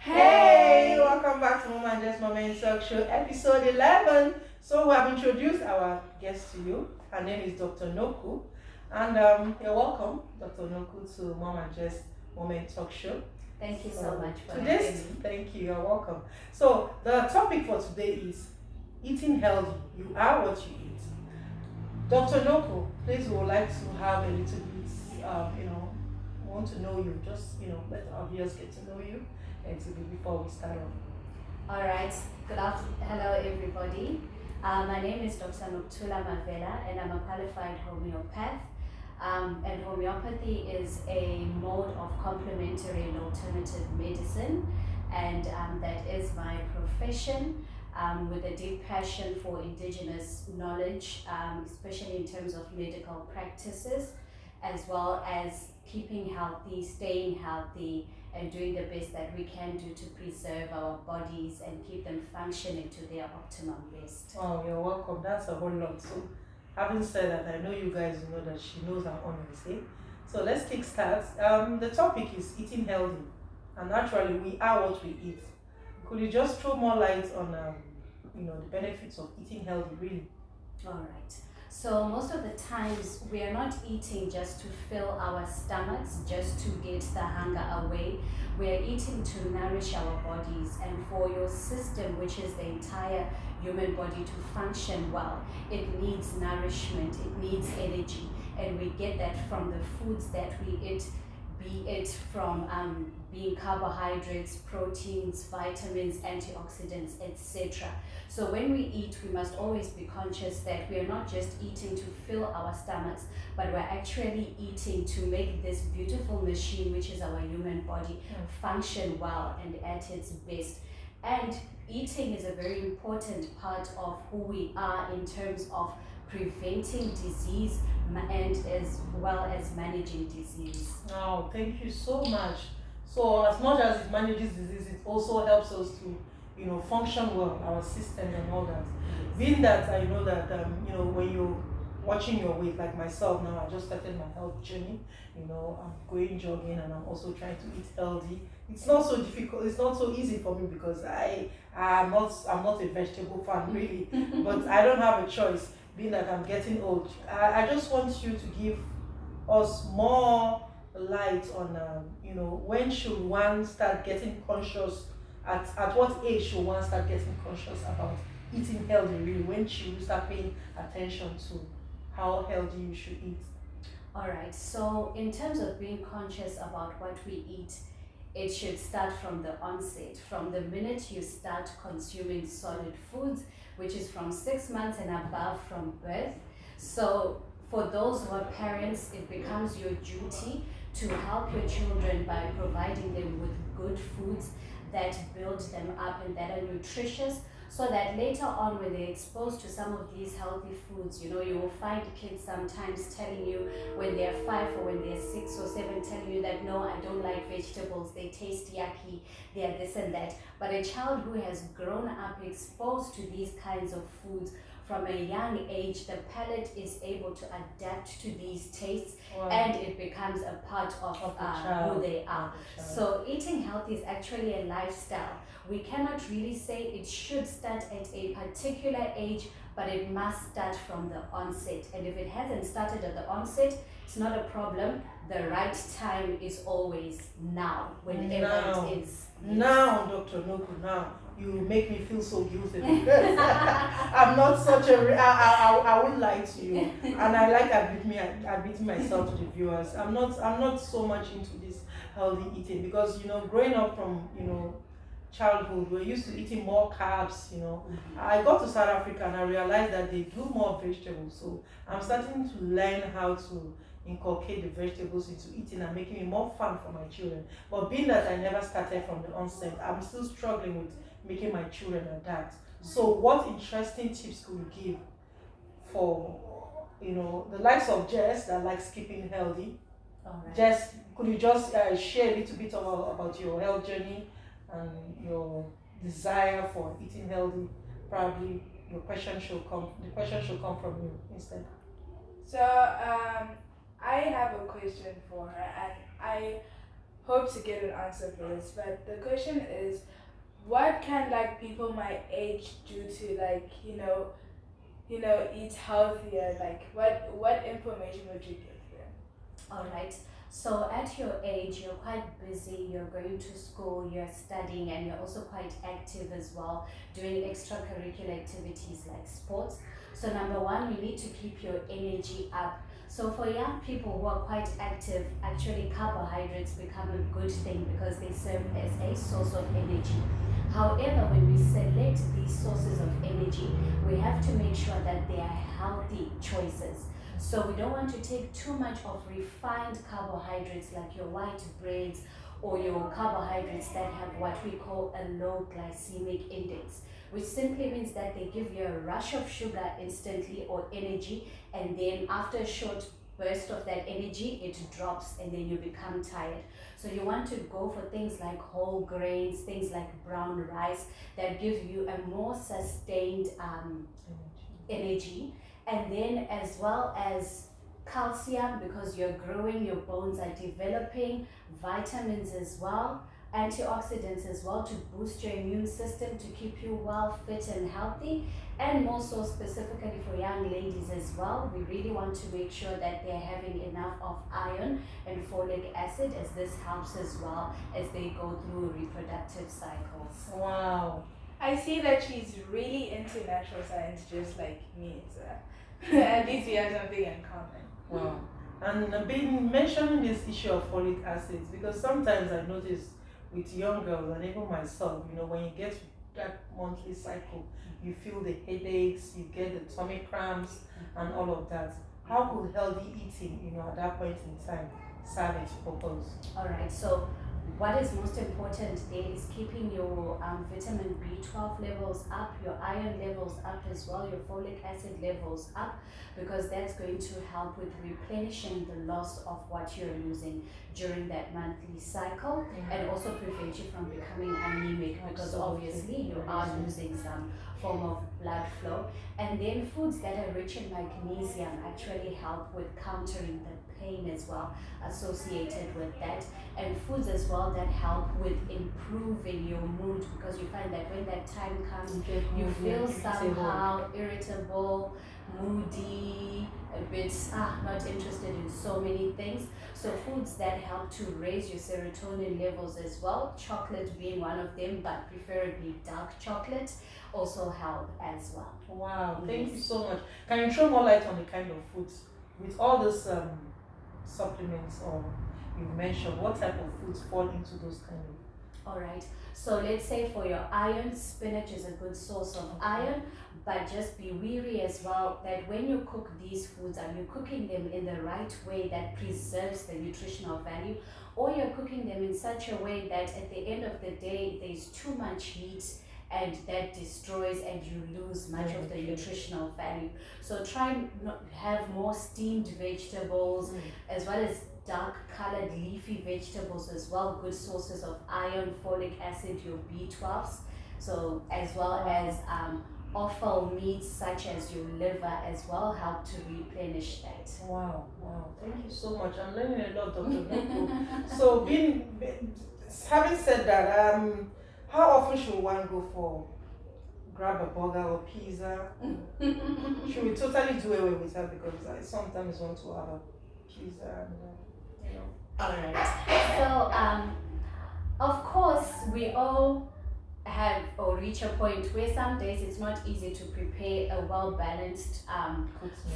Hey, welcome back to Mom and Just Moment Talk Show, episode 11. So, we have introduced our guest to you. Her name is Dr. Nokhu. And you're welcome, Dr. Nokhu, to Mom and Just Moment Talk Show. Thank you so much for having Today's, me. thank you, you're welcome. So, the topic for today is eating healthy. You are what you eat. Dr. Nokhu, please, we would like to have a little bit, want to know you. Just, let our viewers get to know you and to be before we start off. All right. Hello, everybody. My name is Dr. Nokhu and I'm a qualified homeopath. And homeopathy is a mode of complementary and alternative medicine, and that is my profession. With a deep passion for indigenous knowledge, especially in terms of medical practices, as well as keeping healthy, staying healthy, and doing the best that we can do to preserve our bodies and keep them functioning to their optimum best. Oh, you're welcome. That's a whole lot. So, having said that, I know you guys know that she knows her honors, eh? So let's kick start. The topic is eating healthy, and naturally, we are what we eat. Could you just throw more light on, the benefits of eating healthy, really? All right. So most of the times we are not eating just to fill our stomachs, just to get the hunger away. We are eating to nourish our bodies, and for your system, which is the entire human body, to function well, it needs nourishment, it needs energy, and we get that from the foods that we eat, be it from being carbohydrates, proteins, vitamins, antioxidants, etc. So when we eat, we must always be conscious that we are not just eating to fill our stomachs, but we're actually eating to make this beautiful machine, which is our human body, function well and at its best. And eating is a very important part of who we are in terms of preventing disease and as well as managing disease. Oh, thank you so much. So, as much as it manages disease, it also helps us to, function well, our system and all that. Being that I know that, when you're watching your weight, like myself now, I just started my health journey. I'm going jogging and I'm also trying to eat healthy. It's not so difficult. It's not so easy for me because I'm not a vegetable fan really, but I don't have a choice. Being that I'm getting old, I just want you to give us more light on, when should one start getting conscious, at what age should one start getting conscious about eating healthy really? When should you start paying attention to how healthy you should eat? All right, so in terms of being conscious about what we eat, it should start from the onset, from the minute you start consuming solid foods, which is from 6 months and above from birth. So for those who are parents, it becomes your duty to help your children by providing them with good foods that build them up and that are nutritious, so that later on when they're exposed to some of these healthy foods, you will find kids sometimes telling you when they're 5 or when they're 6 or 7, telling you that no, I don't like vegetables, they taste yucky, they're this and that. But a child who has grown up exposed to these kinds of foods from a young age, the palate is able to adapt to these tastes. Wow. And it becomes a part of who they are. So eating healthy is actually a lifestyle. We cannot really say it should start at a particular age, but it must start from the onset. And if it hasn't started at the onset, it's not a problem. The right time is always now, whenever it is. Now, Dr. Nokhu, now. You make me feel so guilty because I'm not such I won't lie to you, and I like admitting myself to the viewers. I'm not so much into this healthy eating because growing up from childhood, we're used to eating more carbs. I got to South Africa and I realized that they do more vegetables, so I'm starting to learn how to inculcate the vegetables into eating and making it more fun for my children. But being that I never started from the onset, I'm still struggling with making my children adapt. So what interesting tips could you give for the likes of Jess that likes keeping healthy? Right. Jess, could you just share a little bit about your health journey and your desire for eating healthy? Probably the question should come from you instead. So I have a question for her, and hope to get an answer for this, but the question is, what can like people my age do to like eat healthier? Like what information would you give them? All right. So at your age, you're quite busy, you're going to school, you're studying, and you're also quite active as well, doing extracurricular activities like sports. So number one, you need to keep your energy up. So for young people who are quite active, actually carbohydrates become a good thing because they serve as a source of energy. However, when we select these sources of energy, we have to make sure that they are healthy choices. So we don't want to take too much of refined carbohydrates like your white breads or your carbohydrates that have what we call a low glycemic index, which simply means that they give you a rush of sugar instantly or energy, and then after a short burst of that energy, it drops and then you become tired. So you want to go for things like whole grains, things like brown rice that give you a more sustained energy, and then as well as calcium because you're growing, your bones are developing, vitamins as well, antioxidants as well to boost your immune system to keep you well, fit and healthy, and more so specifically for young ladies as well. We really want to make sure that they're having enough of iron and folic acid, as this helps as well as they go through reproductive cycles. Wow. I see that she's really into natural science, just like me. So at least we have something in common. Wow. And been mentioning this issue of folic acids, because sometimes I notice with young girls and even myself, when you get that monthly cycle, you feel the headaches, you get the tummy cramps, and all of that. How could healthy eating, at that point in time, serve its purpose? All right, so what is most important there is keeping your vitamin B12 levels up, your iron levels up as well, your folic acid levels up, because that's going to help with replenishing the loss of what you're losing during that monthly cycle, and also prevent you from becoming anemic because obviously you are losing some form of blood flow. And then foods that are rich in magnesium actually help with countering the pain as well associated with that, and foods as well that help with improving your mood, because you find that when that time comes you feel somehow irritable, moody, a bit not interested in so many things. So foods that help to raise your serotonin levels as well, chocolate being one of them, but preferably dark chocolate, also help as well. Wow, thank you so much. Can you throw more light on the kind of foods with all those supplements or you mentioned? What type of foods fall into those kind of? All right, so let's say for your iron, spinach is a good source of iron, but just be wary as well that when you cook these foods, are you cooking them in the right way that preserves the nutritional value, or you're cooking them in such a way that at the end of the day there's too much heat and that destroys and you lose much of the nutritional value. So try not have more steamed vegetables as well as dark colored leafy vegetables as well, good sources of iron, folic acid, your B12s. So as well as offal meats such as your liver as well help to replenish that. Wow, thank you so much. I'm learning a lot, Dr. Nokhu. So having said that, how often should one go for grab a burger or pizza? Should we totally do away with that, because I sometimes want to have a pizza and All right. So of course we all have or reach a point where some days it's not easy to prepare a well-balanced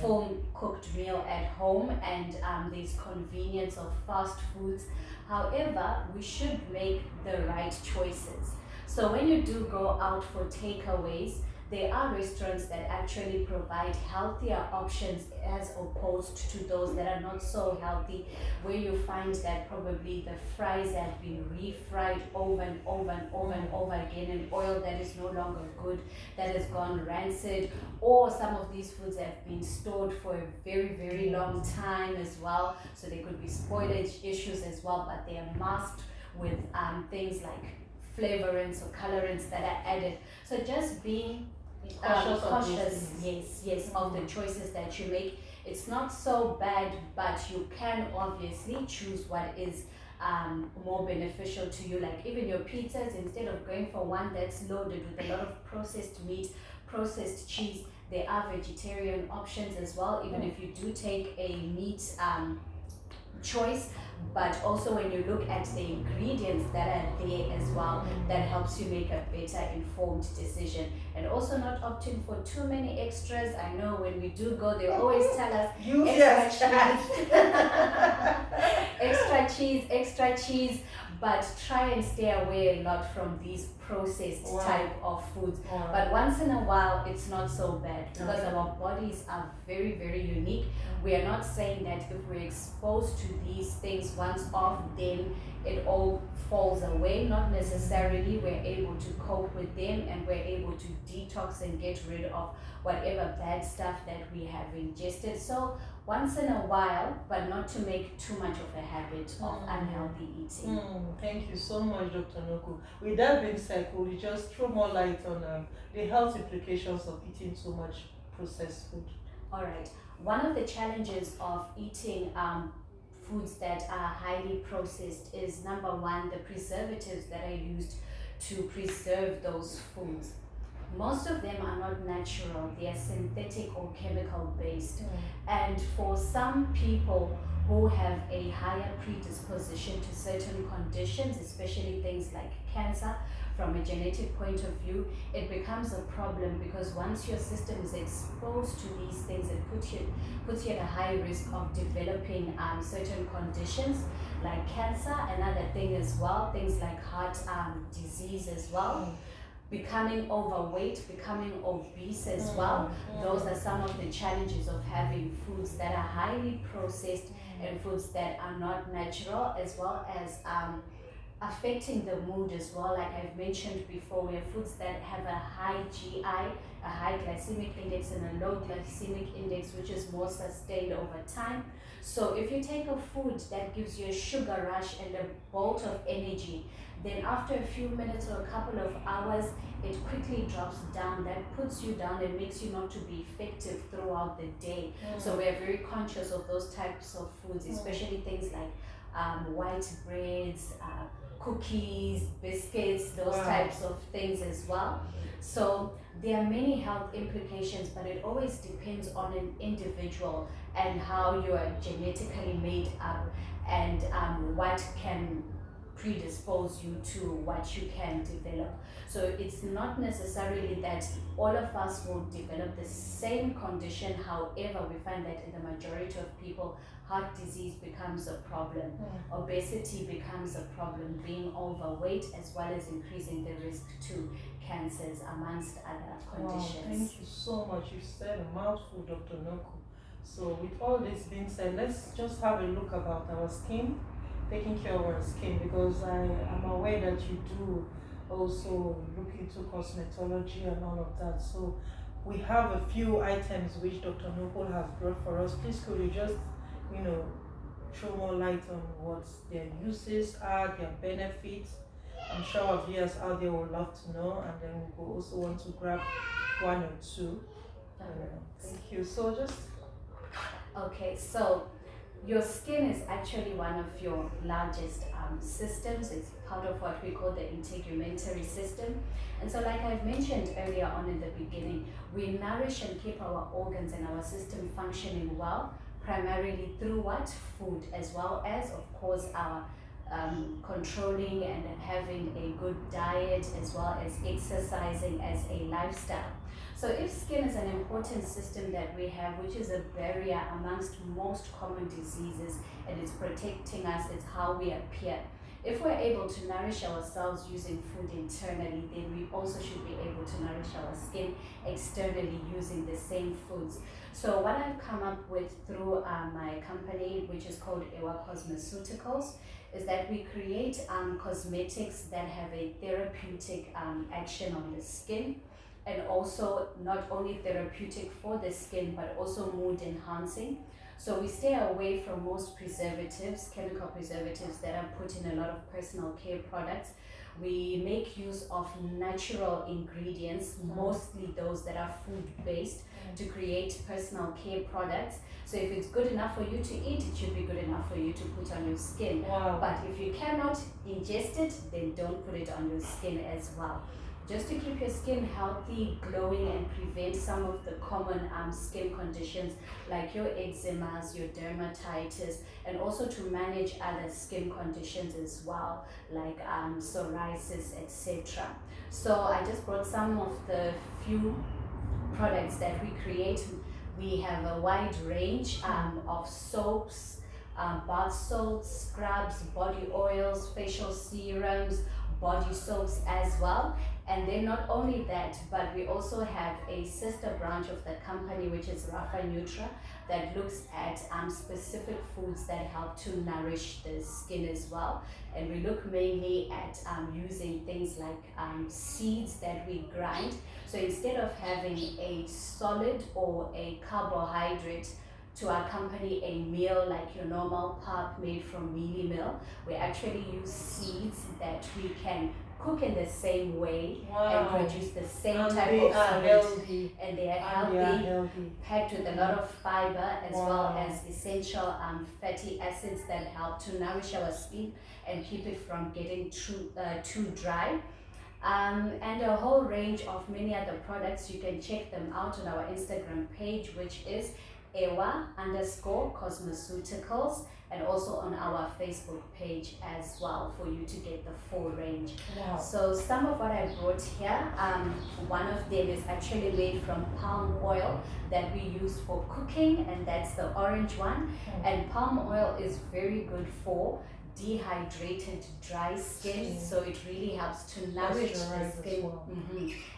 full cooked meal at home, and there's convenience of fast foods. However, we should make the right choices. So when you do go out for takeaways, there are restaurants that actually provide healthier options as opposed to those that are not so healthy, where you find that probably the fries have been refried over and over and over and over again in oil that is no longer good, that has gone rancid, or some of these foods have been stored for a very, very long time as well. So there could be spoilage issues as well, but they are masked with things like flavorants or colorants that are added. So just being cautious, yes, of the choices that you make. It's not so bad, but you can obviously choose what is more beneficial to you. Like even your pizzas, instead of going for one that's loaded with a lot of processed meat, processed cheese, there are vegetarian options as well, even if you do take a meat choice. But also when you look at the ingredients that are there as well, that helps you make a better informed decision. And also not opting for too many extras. I know when we do go, they always tell us extra cheese, but try and stay away a lot from these processed type of foods. But once in a while, it's not so bad, because our bodies are very, very unique. We are not saying that if we're exposed to these things once off, then it all falls away. Not necessarily. We're able to cope with them, and we're able to detox and get rid of whatever bad stuff that we have ingested. So once in a while, but not to make too much of a habit of unhealthy eating. Thank you so much, Dr. Nokhu. With that being said, could you just throw more light on the health implications of eating so much processed food? All right. One of the challenges of eating foods that are highly processed is, number one, the preservatives that are used to preserve those foods. Most of them are not natural, they are synthetic or chemical based. And for some people who have a higher predisposition to certain conditions, especially things like cancer, from a genetic point of view, it becomes a problem, because once your system is exposed to these things, it puts you at a high risk of developing certain conditions like cancer. Another thing as well, things like heart disease as well. Becoming overweight, becoming obese as well. Those are some of the challenges of having foods that are highly processed and foods that are not natural, as well as affecting the mood as well. Like I've mentioned before, we have foods that have a high GI, a high glycemic index, and a low glycemic index, which is more sustained over time. So if you take a food that gives you a sugar rush and a bolt of energy, then after a few minutes or a couple of hours, it quickly drops down. That puts you down and makes you not to be effective throughout the day. So we're very conscious of those types of foods, especially things like white breads, cookies, biscuits, those types of things as well. So there are many health implications, but it always depends on an individual and how you are genetically made up, and what can predispose you to what you can develop. So it's not necessarily that all of us will develop the same condition. However, we find that in the majority of people, heart disease becomes a problem, obesity becomes a problem, being overweight, as well as increasing the risk to cancers, amongst other conditions. Wow, thank you so much. You said a mouthful, Dr. Nokhu. So with all this being said, let's just have a look about our skin, taking care of our skin, because I am aware that you do also look into cosmetology and all of that. So we have a few items which Dr. Nokhu has brought for us. Please could you just, throw more light on what their uses are, their benefits. I'm sure our viewers out there would love to know, and then we also want to grab one or two. Thank you. So just okay, so your skin is actually one of your largest systems. It's part of what we call the integumentary system. And so like I've mentioned earlier on in the beginning, we nourish and keep our organs and our system functioning well, primarily through what? Food, as well as, of course, our controlling and having a good diet, as well as exercising as a lifestyle. So if skin is an important system that we have, which is a barrier amongst most common diseases, and it's protecting us, it's how we appear. If we're able to nourish ourselves using food internally, then we also should be able to nourish our skin externally using the same foods. So what I've come up with through my company, which is called Ewa Cosmeceuticals, is that we create cosmetics that have a therapeutic action on the skin, and also not only therapeutic for the skin, but also mood enhancing. So we stay away from most preservatives, chemical preservatives that are put in a lot of personal care products. We make use of natural ingredients, mostly those that are food-based, to create personal care products. So if it's good enough for you to eat, it should be good enough for you to put on your skin. Wow. But if you cannot ingest it, then don't put it on your skin as well. Just to keep your skin healthy, glowing, and prevent some of the common skin conditions like your eczemas, your dermatitis, and also to manage other skin conditions as well, like psoriasis, etc. So I just brought some of the few products that we create. We have a wide range of soaps, bath salts, scrubs, body oils, facial serums, body soaps as well. And then not only that, but we also have a sister branch of the company, which is Rafa Nutra, that looks at specific foods that help to nourish the skin as well. And we look mainly at using things like seeds that we grind. So instead of having a solid or a carbohydrate to accompany a meal like your normal pap made from mealy meal, we actually use seeds that we can cook in the same way and produce the same type of food. And they are healthy, packed with a lot of fiber as well as essential fatty acids that help to nourish our skin and keep it from getting too dry. And a whole range of many other products. You can check them out on our Instagram page, which is ewa_cosmeceuticals, and also on our Facebook page as well for you to get the full range. Wow. So some of what I brought here, one of them is actually made from palm oil that we use for cooking, and that's the orange one. And palm oil is very good for dehydrated dry skin, so it really helps to nourish the skin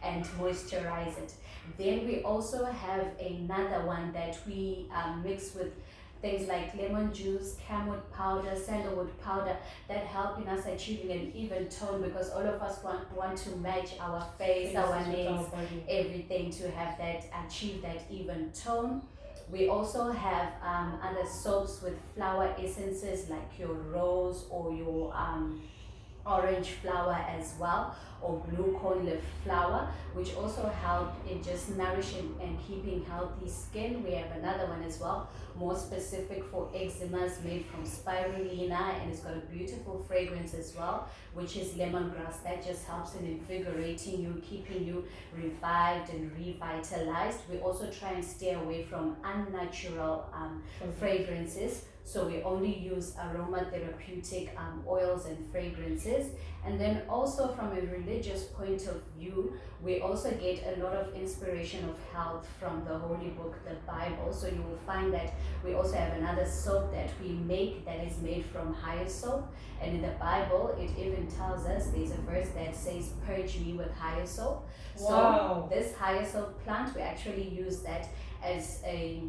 and moisturize it. Then we also have another one that we mix with things like lemon juice, camwood powder, sandalwood powder, that help in us achieving an even tone, because all of us want to match our face, our nails, everything to have that, achieve that even tone. We also have other soaps with flower essences like your rose or your orange flower as well, or blue corn leaf flower, which also help in just nourishing and keeping healthy skin. We have another one as well, more specific for eczemas, made from spirulina, and it's got a beautiful fragrance as well, which is lemongrass. That just helps in invigorating you, keeping you revived and revitalized. We also try and stay away from unnatural fragrances. So we only use aromatherapeutic oils and fragrances. And then also from a religious point of view, we also get a lot of inspiration of health from the holy book, the Bible. So you will find that we also have another soap that we make that is made from hyssop. And in the Bible, it even tells us, there's a verse that says, "Purge me with hyssop." So this hyssop plant, we actually use that as a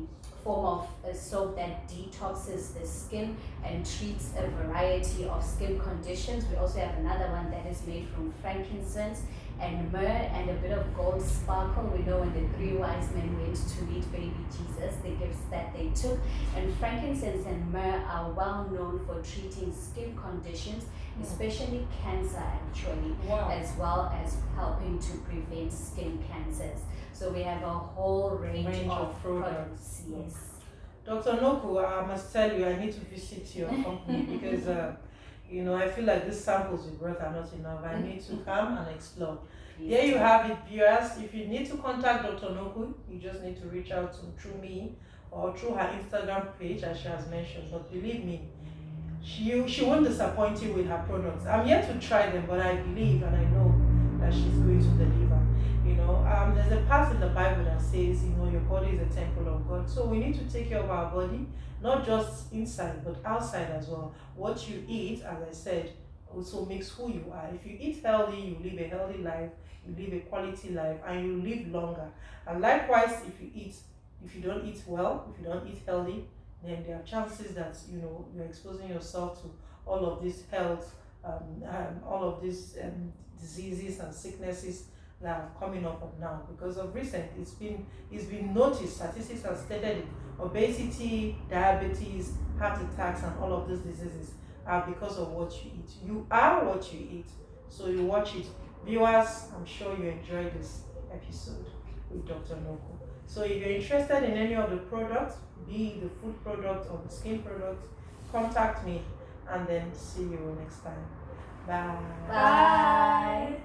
form of a soap that detoxes the skin and treats a variety of skin conditions. We also have another one that is made from frankincense and myrrh and a bit of gold sparkle. We know when the three wise men went to meet baby Jesus, the gifts that they took. And frankincense and myrrh are well known for treating skin conditions, especially cancer actually, as well as helping to prevent skin cancers. So we have a whole range of products. Yes. Dr. Nokhu, I must tell you, I need to visit your company because, I feel like these samples you brought are not enough. I need to come and explore. There you have it, viewers. If you need to contact Dr. Nokhu, you just need to reach out through me or through her Instagram page, as she has mentioned. But believe me, she won't disappoint you with her products. I'm yet to try them, but I believe and I know that she's going to deliver. There's a part in the Bible that says, your body is a temple of God. So we need to take care of our body, not just inside, but outside as well. What you eat, as I said, also makes who you are. If you eat healthy, you live a healthy life, you live a quality life, and you live longer. And likewise, if you don't eat well, if you don't eat healthy, then there are chances that, you're exposing yourself to all of this health, all of these diseases and sicknesses that are coming up now. Because of recent, it's been noticed, statistics have stated it, obesity, diabetes, heart attacks, and all of these diseases are because of what you eat. You are what you eat. So you watch it. Viewers, I'm sure you enjoyed this episode with Dr. Nokhu. So if you're interested in any of the products, be it the food product or the skin product, contact me, and then see you next time. Bye. Bye.